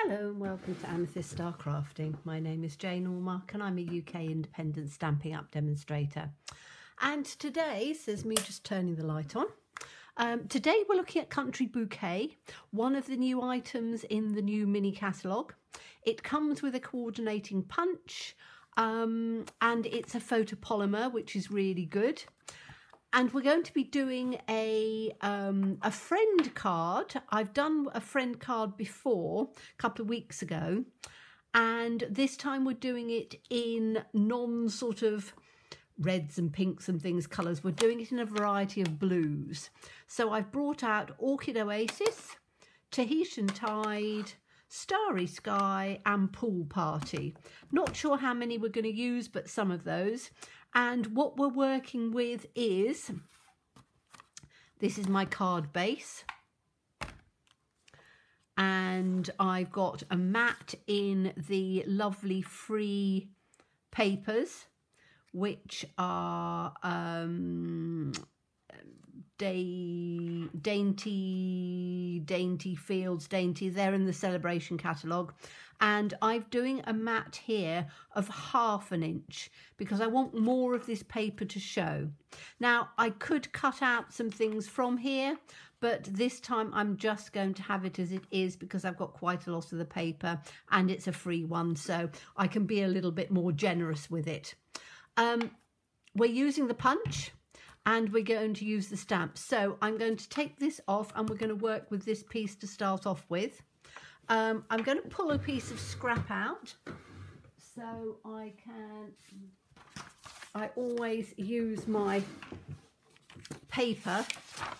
Hello and welcome to Amethyst Star Crafting. My name is Jane Allmark and I'm a UK independent Stampin' Up demonstrator. And today, says me just turning the light on, today we're looking at Country Bouquet, one of the new items in the new mini catalogue. It comes with a coordinating punch and it's a photopolymer, which is really good. And we're going to be doing a friend card. I've done a friend card before, a couple of weeks ago, and this time we're doing it in non-sort of reds and pinks and things colours. We're doing it in a variety of blues. So I've brought out Orchid Oasis, Tahitian Tide, Starry Sky and Pool Party. Not sure how many we're going to use, but some of those. And what we're working with is, this is my card base. And I've got a mat in the lovely free papers, which are Dainty Fields, Dainty. They're in the Celebration catalogue. And I'm doing a mat here of 1/2 inch because I want more of this paper to show. Now, I could cut out some things from here, but this time I'm just going to have it as it is because I've got quite a lot of the paper and it's a free one, so I can be a little bit more generous with it. We're using the punch and we're going to use the stamps. So I'm going to take this off and we're going to work with this piece to start off with. I'm going to pull a piece of scrap out so I always use my paper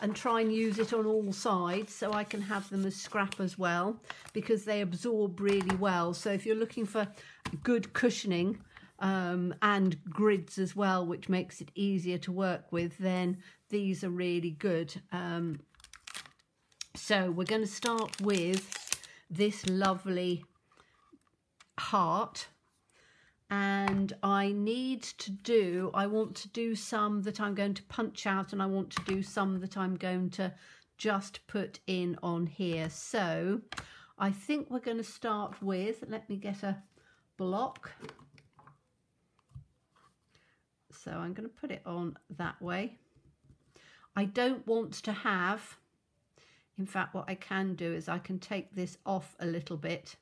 and try and use it on all sides so I can have them as scrap as well because they absorb really well. So if you're looking for good cushioning and grids as well, which makes it easier to work with, then these are really good. So we're going to start with this lovely heart, and I want to do some that I'm going to punch out, and I want to do some that I'm going to just put in on here. So I think we're going to start with, let me get a block. So I'm going to put it on that way. I don't want to have, in fact, what I can do is I can take this off a little bit.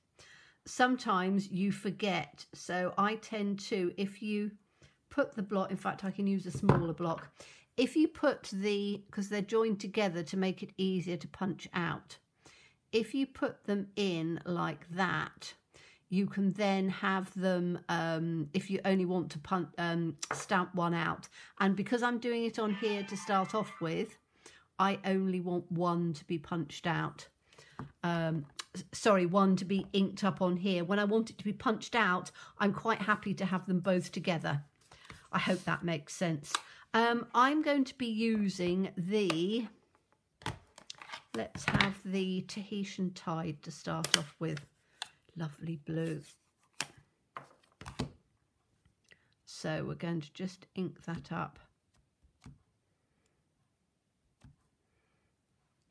Sometimes you forget, so I tend to, if you put the block, in fact, I can use a smaller block. If you put because they're joined together to make it easier to punch out, if you put them in like that, you can then have them, if you only want to stamp one out. And because I'm doing it on here to start off with, I only want one to be punched out. Sorry, one to be inked up on here. When I want it to be punched out, I'm quite happy to have them both together. I hope that makes sense. I'm going to be using let's have the Tahitian Tide to start off with. Lovely blue. So we're going to just ink that up.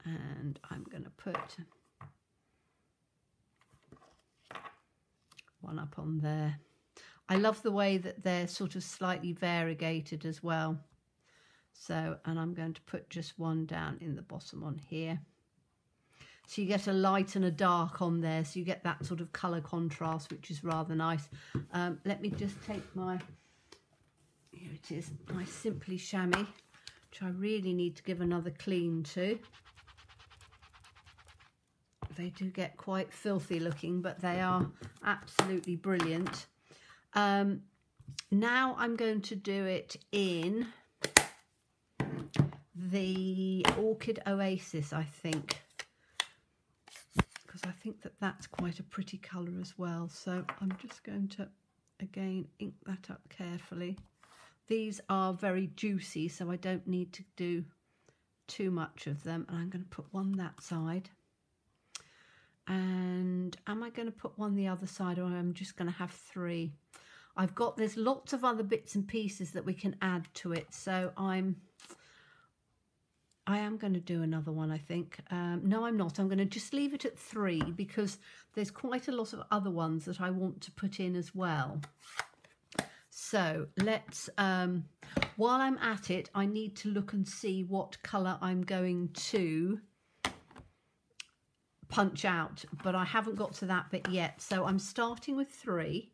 And I'm going to put one up on there. I love the way that they're sort of slightly variegated as well. So, and I'm going to put just one down in the bottom on here. So you get a light and a dark on there, so you get that sort of colour contrast, which is rather nice. Let me just take here it is, my Simply Chamois, which I really need to give another clean to. They do get quite filthy looking, but they are absolutely brilliant. Now I'm going to do it in the Orchid Oasis, I think, because I think that that's quite a pretty colour as well. So I'm just going to, again, ink that up carefully. These are very juicy, so I don't need to do too much of them. And I'm going to put one that side. And am I going to put one the other side, or I'm just going to have 3? There's lots of other bits and pieces that we can add to it. So I'm I am going to do another one, I think. No, I'm not. I'm going to just leave it at 3 because there's quite a lot of other ones that I want to put in as well. So let's, while I'm at it, I need to look and see what colour I'm going to punch out, but I haven't got to that bit yet. So I'm starting with 3.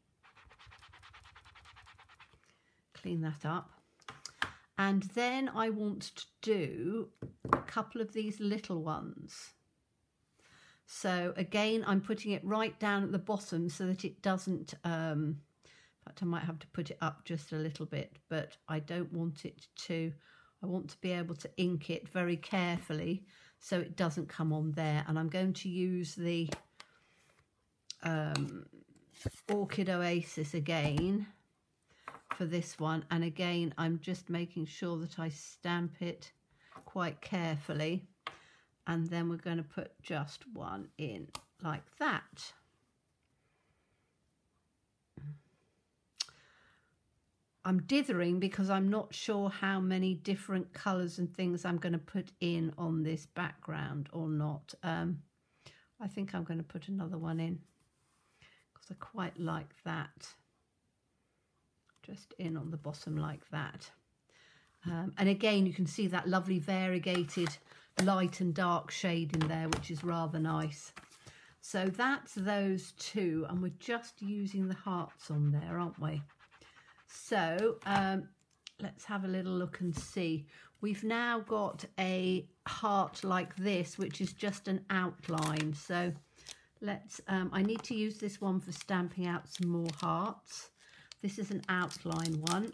Clean that up. And then I want to do a couple of these little ones. So again, I'm putting it right down at the bottom so that it doesn't, in fact, I might have to put it up just a little bit, but I don't want it to, I want to be able to ink it very carefully so it doesn't come on there. And I'm going to use the Orchid Oasis again for this one, and again I'm just making sure that I stamp it quite carefully, and then we're going to put just one in like that. I'm dithering because I'm not sure how many different colours and things I'm going to put in on this background or not. I think I'm going to put another one in because I quite like that. Just in on the bottom like that. And again, you can see that lovely variegated light and dark shade in there, which is rather nice. So that's those 2, and we're just using the hearts on there, aren't we? So let's have a little look and see. We've now got a heart like this, which is just an outline. So let's, I need to use this one for stamping out some more hearts. This is an outline one.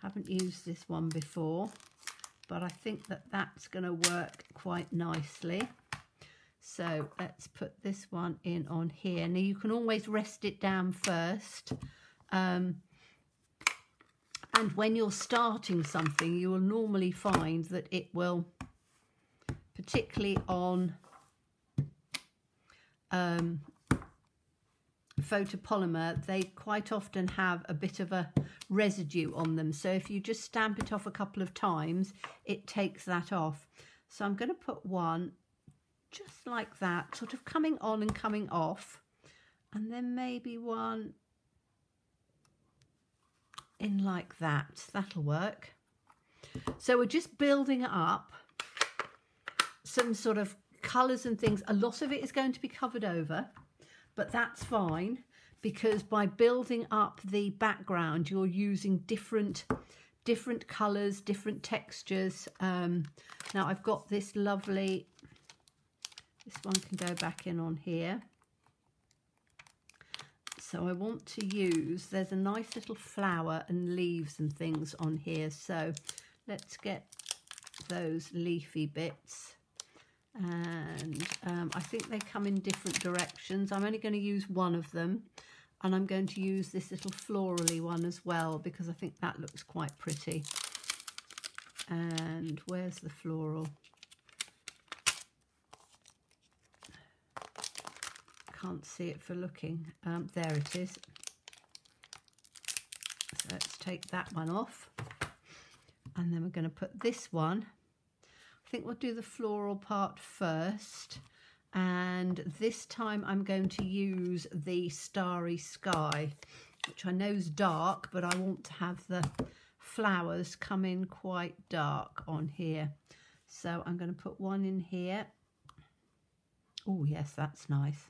Haven't used this one before, but I think that that's going to work quite nicely. So let's put this one in on here. Now you can always rest it down first. And when you're starting something, you will normally find that it will, particularly on photopolymer, they quite often have a bit of a residue on them. So if you just stamp it off a couple of times, it takes that off. So I'm going to put one just like that, sort of coming on and coming off, and then maybe one in like that. That'll work. So we're just building up some sort of colours and things. A lot of it is going to be covered over, but that's fine because by building up the background, you're using different colours, different textures. Now I've got this lovely, this one can go back in on here. So I want to use, there's a nice little flower and leaves and things on here. So let's get those leafy bits. And I think they come in different directions. I'm only going to use one of them, and I'm going to use this little florally one as well because I think that looks quite pretty. And where's the floral? Can't see it for looking. There it is. So let's take that one off, and then we're going to put this one. I think we'll do the floral part first, and this time I'm going to use the Starry Sky, which I know is dark, but I want to have the flowers come in quite dark on here. So I'm going to put one in here. Oh yes, that's nice.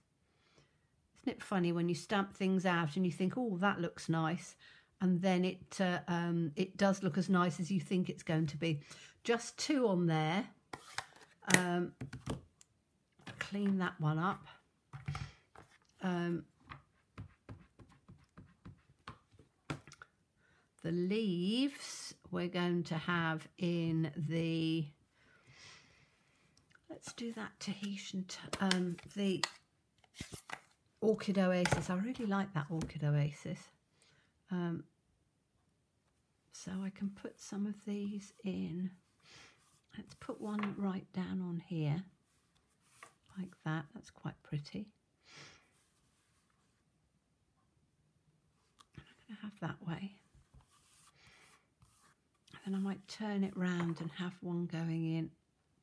Isn't it funny when you stamp things out and you think, oh, that looks nice, and then it does look as nice as you think it's going to be. Just 2 on there. Clean that one up. The leaves we're going to have in the, let's do that Tahitian, the Orchid Oasis. I really like that Orchid Oasis. So I can put some of these in. Let's put one right down on here, like that. That's quite pretty. I'm going to have that way. then I might turn it round and have one going in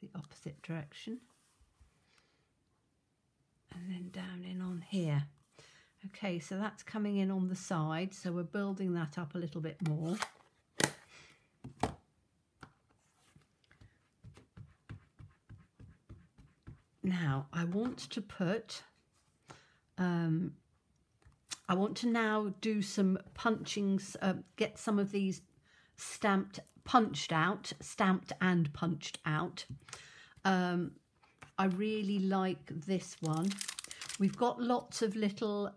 the opposite direction. And then down in on here. Okay, so that's coming in on the side, so we're building that up a little bit more. Now, I want to put, I want to now do some punchings, get some of these stamped and punched out. I really like this one. We've got lots of little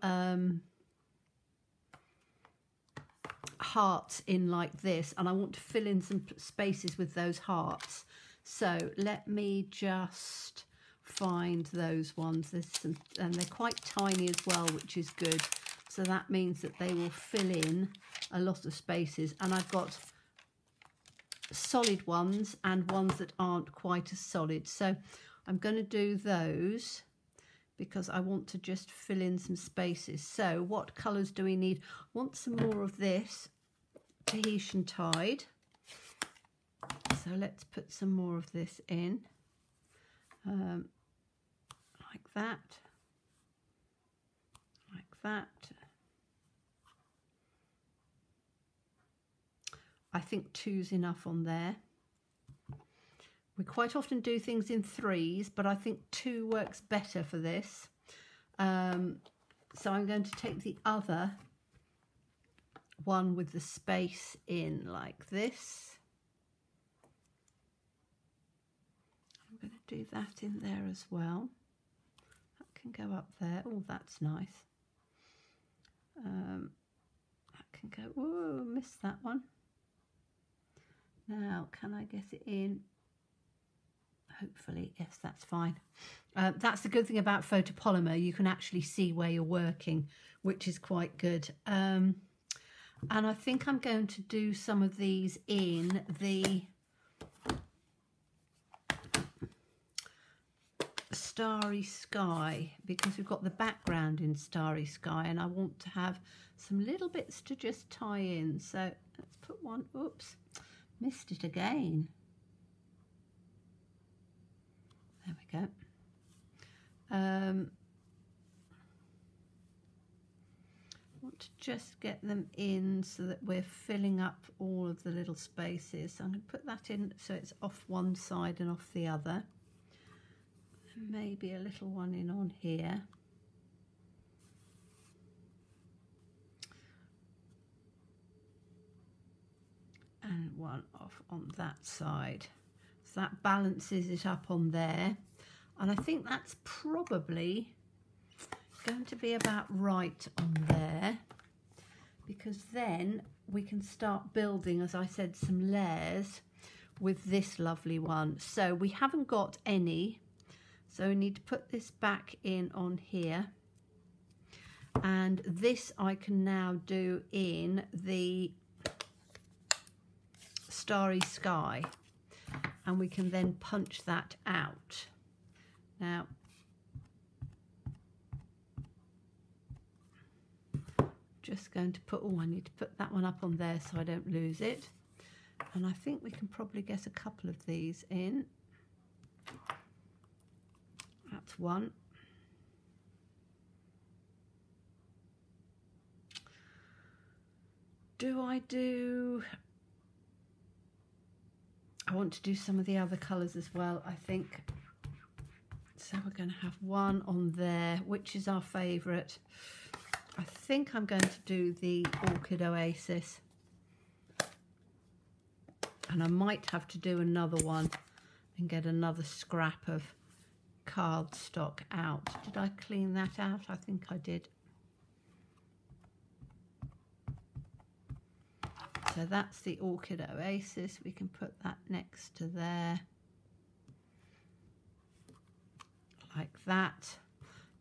hearts in like this, and I want to fill in some spaces with those hearts. So let me just find those ones. There's some, and they're quite tiny as well, which is good. So that means that they will fill in a lot of spaces. And I've got solid ones and ones that aren't quite as solid. So I'm going to do those because I want to just fill in some spaces. So what colours do we need? I want some more of this Tahitian Tide. So let's put some more of this in. Like that. Like that. I think 2's enough on there. We quite often do things in 3s, but I think 2 works better for this. So I'm going to take the other one with the space in like this. I'm going to do that in there as well. That can go up there. Oh, that's nice. That can go, oh, missed that one. Now, can I get it in? Hopefully, yes, that's fine. That's the good thing about photopolymer. You can actually see where you're working, which is quite good. And I think I'm going to do some of these in the Starry Sky, because we've got the background in Starry Sky, and I want to have some little bits to just tie in. So let's put one, oops, missed it again. There we go. I want to just get them in so that we're filling up all of the little spaces. So I'm going to put that in so it's off one side and off the other. And maybe a little one in on here. And one off on that side. So that balances it up on there. And I think that's probably going to be about right on there, because then we can start building, as I said, some layers with this lovely one. So we haven't got any, so we need to put this back in on here. And this I can now do in the Starry Sky. And we can then punch that out. Now, just going to put, oh, I need to put that one up on there so I don't lose it. And I think we can probably get a couple of these in. That's one. I want to do some of the other colours as well, I think. So we're going to have one on there, which is our favourite. I think I'm going to do the Orchid Oasis. And I might have to do another one and get another scrap of cardstock out. Did I clean that out? I think I did. So that's the Orchid Oasis. We can put that next to there. Like that.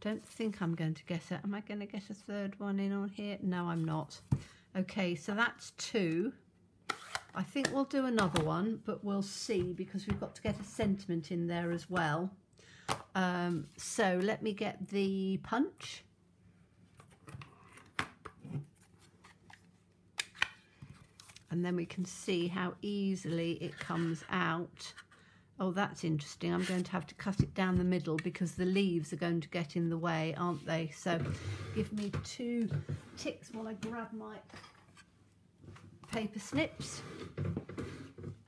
Don't think I'm going to get it. Am I going to get a third one in on here? No, I'm not. Okay, so that's 2. I think we'll do another one, but we'll see, because we've got to get a sentiment in there as well. So let me get the punch. and then we can see how easily it comes out. Oh, that's interesting. I'm going to have to cut it down the middle because the leaves are going to get in the way, aren't they? So give me 2 ticks while I grab my paper snips.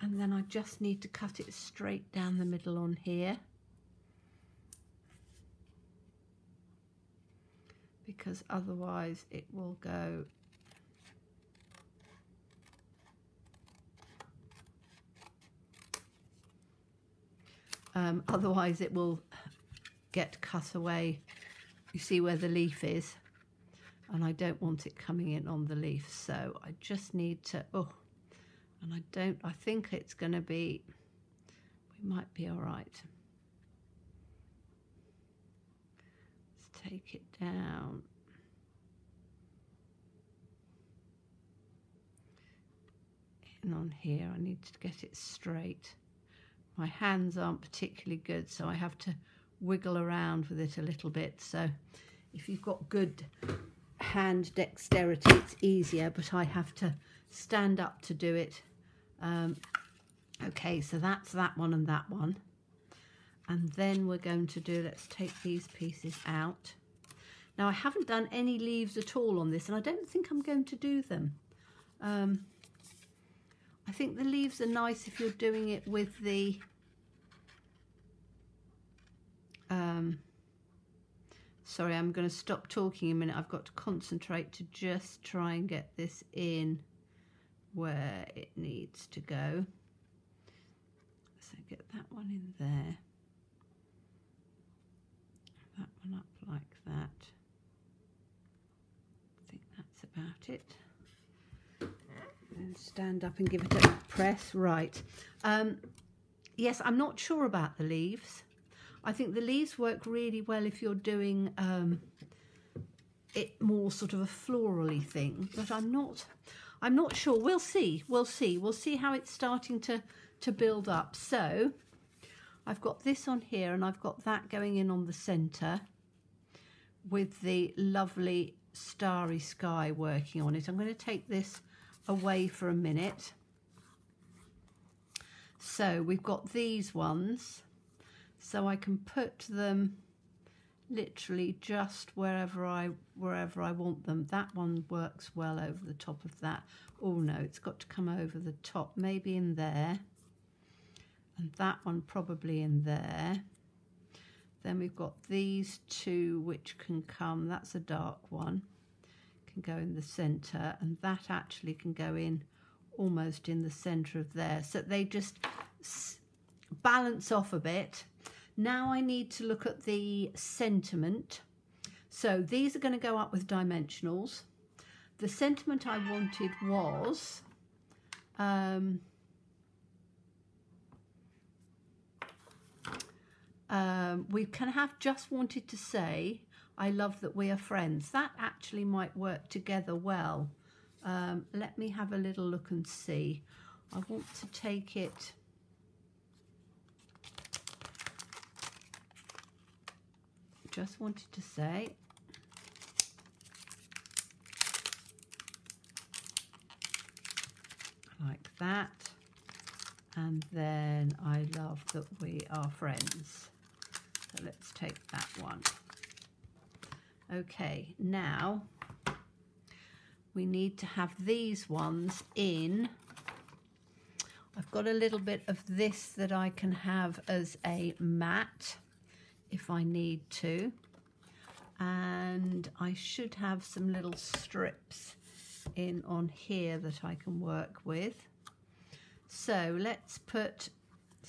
And then I just need to cut it straight down the middle on here, because otherwise it will go otherwise it will get cut away. You see where the leaf is, and I don't want it coming in on the leaf, so I just need to, and I think it's going to be, we might be all right. Let's take it down. And on here, I need to get it straight. My hands aren't particularly good, so I have to wiggle around with it a little bit. So if you've got good hand dexterity, it's easier, but I have to stand up to do it. Okay, so that's that one and that one. And then we're going to do, let's take these pieces out. Now I haven't done any leaves at all on this, and I don't think I'm going to do them. I think the leaves are nice if you're doing it with the sorry, I'm going to stop talking a minute. I've got to concentrate to just try and get this in where it needs to go. So get that one in there, that one up like that. I think that's about it. And stand up and give it a press. Right. Yes, I'm not sure about the leaves. I think the leaves work really well if you're doing it more sort of a florally thing, but I'm not sure. We'll see. We'll see how it's starting to build up. So I've got this on here, and I've got that going in on the centre with the lovely starry sky working on it. I'm going to take this away for a minute. So we've got these ones, so I can put them literally just wherever I want them. That one works well over the top of that. Oh no, it's got to come over the top, maybe in there, and that one probably in there. Then we've got these 2 which can come, that's a dark one, can go in the centre, and that actually can go in almost in the centre of there, so they just balance off a bit. Now I need to look at the sentiment. So these are going to go up with dimensionals. The sentiment I wanted was we can have just wanted to say, I love that we are friends. That actually might work together well. Let me have a little look and see. I want to take it. Just wanted to say. Like that. And then I love that we are friends. So let's take that one. Okay, now we need to have these ones in. I've got a little bit of this that I can have as a mat if I need to, and I should have some little strips in on here that I can work with. So let's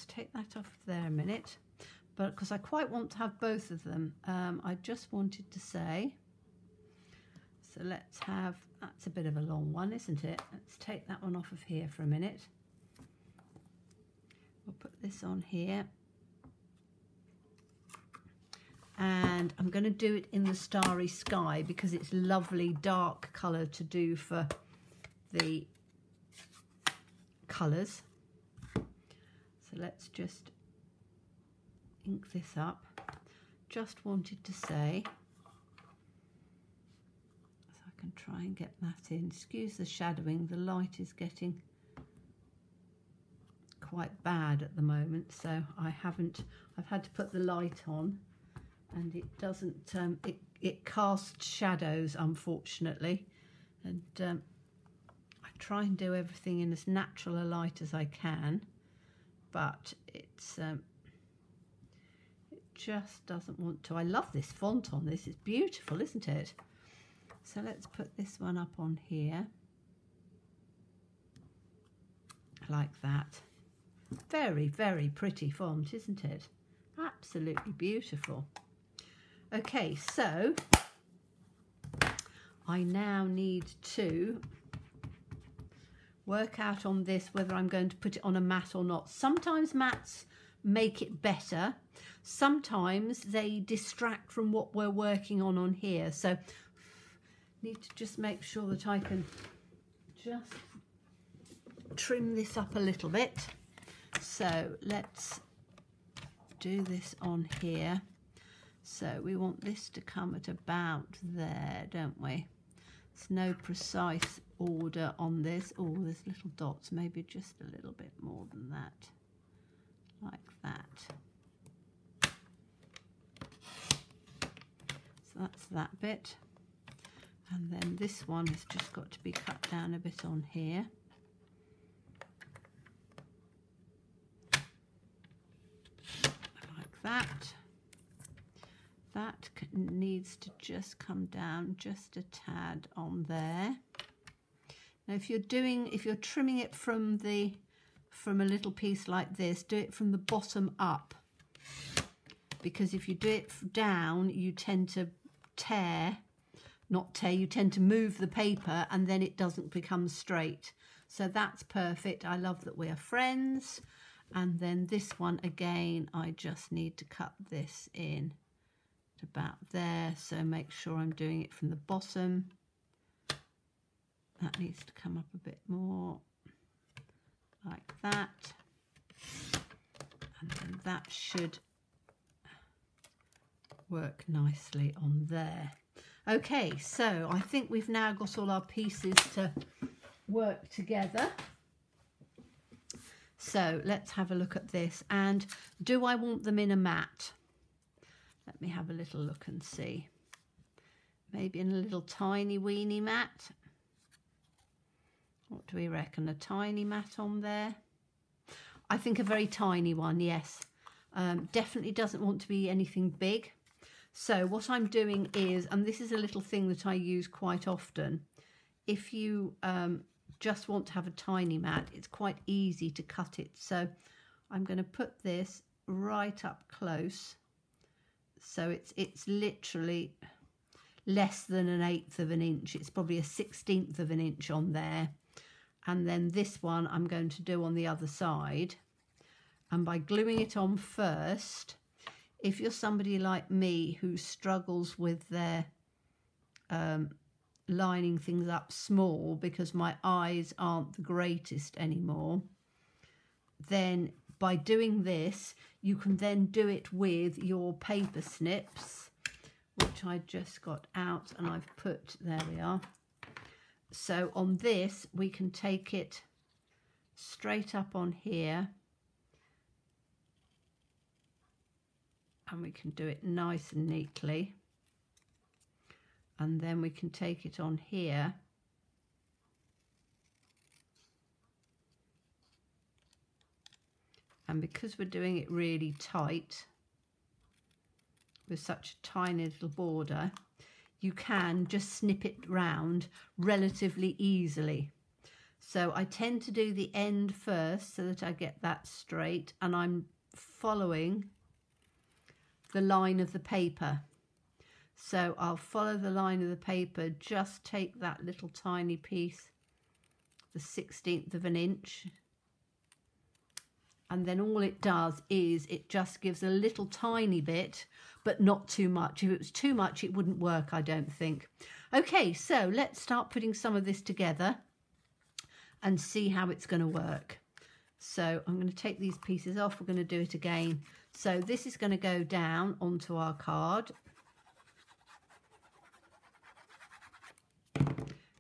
take that off there a minute, but because I quite want to have both of them, I just wanted to say, so let's have, that's a bit of a long one, isn't it? Let's take that one off of here for a minute. We'll put this on here. And I'm going to do it in the starry sky because it's lovely dark colour to do for the colours. So let's just ink this up. Just wanted to say, so I can try and get that in. Excuse the shadowing, the light is getting quite bad at the moment, so I've had to put the light on, and it doesn't, it casts shadows, unfortunately, and I try and do everything in as natural a light as I can, but it just doesn't want to. I love this font on this, it's beautiful, isn't it? So let's put this one up on here, like that. Very, very pretty font, isn't it? Absolutely beautiful. Okay, so I now need to work out on this whether I'm going to put it on a mat or not. Sometimes mats make it better. Sometimes they distract from what we're working on here. So need to just make sure that I can just trim this up a little bit. So let's do this on here. So we want this to come at about there, don't we? There's no precise order on this. Oh, there's little dots, maybe just a little bit more than that, like that. So that's that bit. And then this one has just got to be cut down a bit on here. Like that. That needs to just come down just a tad on there. Now if you're trimming it from a little piece like this, do it from the bottom up, because if you do it down, you tend to you tend to move the paper and then it doesn't become straight. So that's perfect. I love that we are friends. And then this one again, I just need to cut this in to about there. So make sure I'm doing it from the bottom. That needs to come up a bit more, like that. And then that should work nicely on there. Okay, so I think we've now got all our pieces to work together. So let's have a look at this. And do I want them in a mat? Let me have a little look and see. Maybe in a little tiny weeny mat. What do we reckon? A tiny mat on there? I think a very tiny one, yes. Definitely doesn't want to be anything big. So what I'm doing is, and this is a little thing that I use quite often, if you just want to have a tiny mat, it's quite easy to cut it. So I'm going to put this right up close. So it's literally less than 1/8 of an inch. It's probably a 1/16 of an inch on there. And then this one I'm going to do on the other side. And by gluing it on first, if you're somebody like me who struggles with their lining things up small because my eyes aren't the greatest anymore, then by doing this, you can then do it with your paper snips, which I just got out and I've put, there we are. So on this, we can take it straight up on here, and we can do it nice and neatly. And then we can take it on here. And because we're doing it really tight, with such a tiny little border, you can just snip it round relatively easily. So I tend to do the end first so that I get that straight, and I'm following the line of the paper. So I'll follow the line of the paper, just take that little tiny piece, the 1/16 of an inch, and then all it does is it just gives a little tiny bit, but not too much. If it was too much, it wouldn't work, I don't think. Okay, so let's start putting some of this together and see how it's going to work. So I'm going to take these pieces off. We're going to do it again. So this is going to go down onto our card,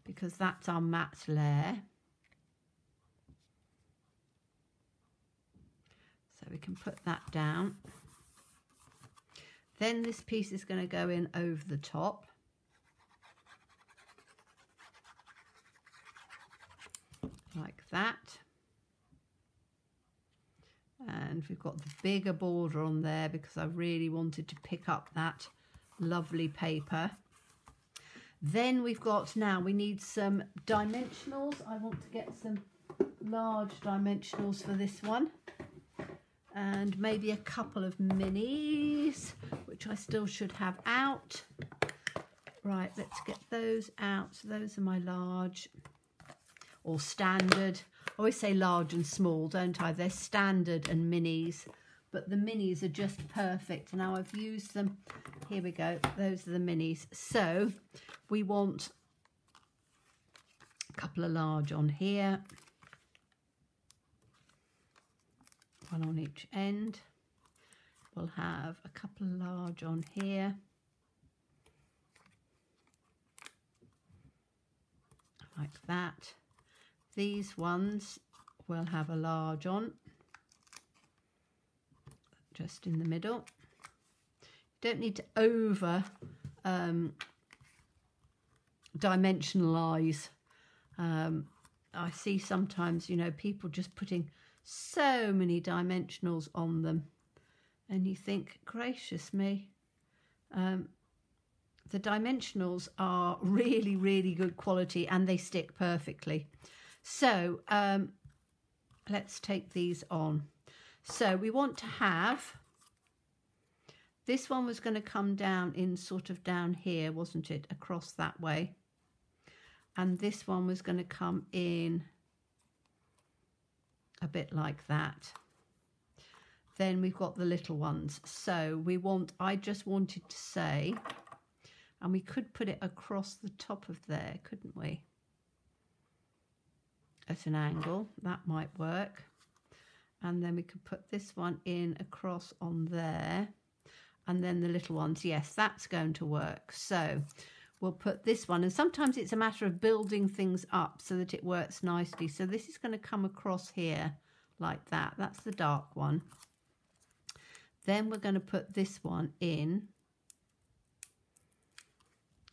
because that's our matte layer. can put that down. Then this piece is going to go in over the top. Like that. And we've got the bigger border on there because I really wanted to pick up that lovely paper. Then we've got, now we need some dimensionals. I want to get some large dimensionals for this one. And maybe a couple of minis, which I still should have out. Right, let's get those out. So those are my large or standard. I always say large and small, don't I? They're standard and minis, but the minis are just perfect. Now I've used them. Here we go. Those are the minis. So we want a couple of large on here. One on each end. We'll have a couple of large on here. Like that. These ones will have a large on, just in the middle. Don't need to over dimensionalize. I see sometimes, you know, people just putting so many dimensionals on them, and you think, gracious me, the dimensionals are really, really good quality and they stick perfectly. So let's take these on. So we want to have, this one was going to come down in sort of down here, wasn't it, across that way, and this one was going to come in a bit like that. Then we've got the little ones. So we want, I just wanted to say, and we could put it across the top of there, couldn't we? At an angle, that might work. And then we could put this one in across on there, and then the little ones. Yes, that's going to work. So we'll put this one, and sometimes it's a matter of building things up so that it works nicely. So this is going to come across here like that. That's the dark one. Then we're going to put this one in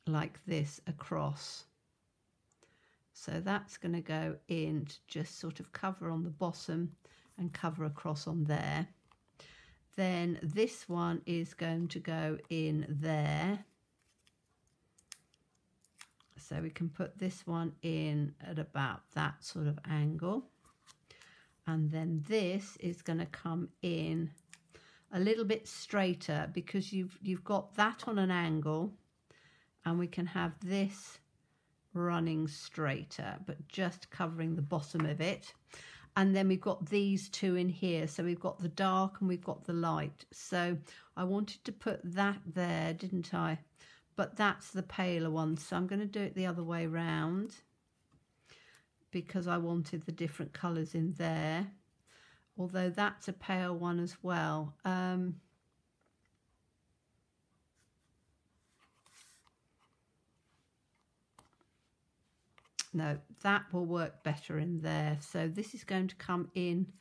like this across. So that's going to go in to just sort of cover on the bottom and cover across on there. Then this one is going to go in there. So we can put this one in at about that sort of angle. And then this is going to come in a little bit straighter because you've got that on an angle, and we can have this running straighter, but just covering the bottom of it. And then we've got these two in here. So we've got the dark and we've got the light. So I wanted to put that there, didn't I? But that's the paler one. So I'm going to do it the other way round because I wanted the different colours in there. Although that's a pale one as well. No, that will work better in there. So this is going to come in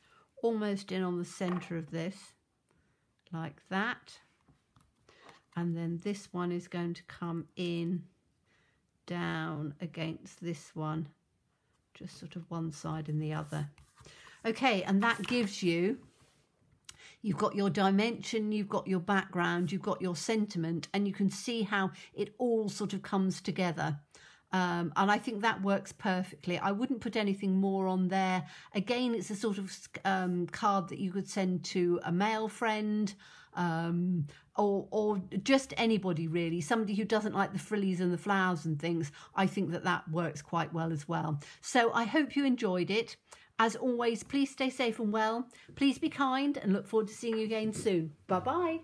almost in on the centre of this, like that. And then this one is going to come in down against this one, just sort of one side and the other. Okay, and that gives you, you've got your dimension, you've got your background, you've got your sentiment, and you can see how it all sort of comes together. And I think that works perfectly. I wouldn't put anything more on there. Again, it's a sort of card that you could send to a male friend, or just anybody really, somebody who doesn't like the frillies and the flowers and things. I think that that works quite well as well. So I hope you enjoyed it. As always, please stay safe and well. Please be kind, and look forward to seeing you again soon. Bye-bye.